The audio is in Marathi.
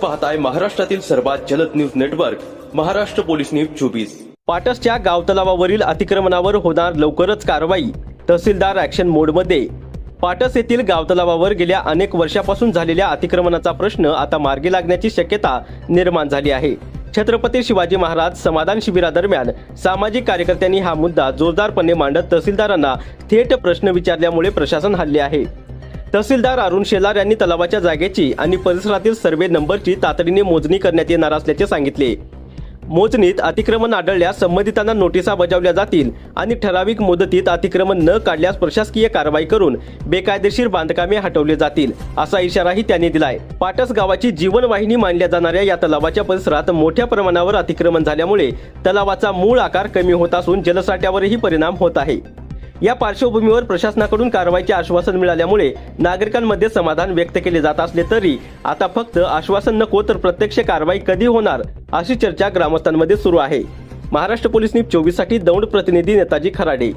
पाहताय महाराष्ट्रातील सर्वात जलद news network Maharashtra police news 24। पाटसच्या गावतलावावरील अतिक्रमणावर होणार लवकरच कारवाई, तहसीलदार ऍक्शन मोडमध्ये। पाटस येथील गावतलावावर गेल्या अनेक वर्षापासून झालेल्या अतिक्रमणाचा प्रश्न आता मार्गी लागण्याची शक्यता निर्माण झाली आहे। छत्रपती शिवाजी महाराज समाधान शिबिरादरम्यान सामाजिक कार्यकर्त्यांनी हा मुद्दा जोरदारपणे मांडत तहसीलदारांना थेट प्रश्न विचारल्यामुळे प्रशासन हल्ले आहे। तहसीलदार अरुण शेलार यांनी तलावाच्या जागेची आणि परिसरातील सर्वे नंबरची तातडीने मोजणी करण्यात येणार असल्याचे सांगितले। मोजणीत अतिक्रमण आढळल्यास संबंधितांना नोटिसा बजावल्या जातील आणि ठराविक मुदतीत अतिक्रमण न काढल्यास प्रशासकीय कारवाई करून बेकायदेशीर बांधकामे हटवले जातील, असा इशाराही त्यांनी दिलाय। पाटस गावाची जीवनवाहिनी मानल्या जाणाऱ्या या तलावाच्या परिसरात मोठ्या प्रमाणावर अतिक्रमण झाल्यामुळे तलावाचा मूळ आकार कमी होत असून जलसाठ्यावरही परिणाम होत आहे। या पार्श्वभूमीवर प्रशासनाकडून कारवाईचे आश्वासन मिळाल्यामुळे नागरिकांमध्ये समाधान व्यक्त केले जात असले तरी आता फक्त आश्वासन नको तर प्रत्यक्ष कारवाई कधी होणार अशी चर्चा ग्रामस्थांमध्ये सुरू आहे। महाराष्ट्र पोलीस न्यूज 24 साठी दौंड प्रतिनिधी नेताजी खराडे।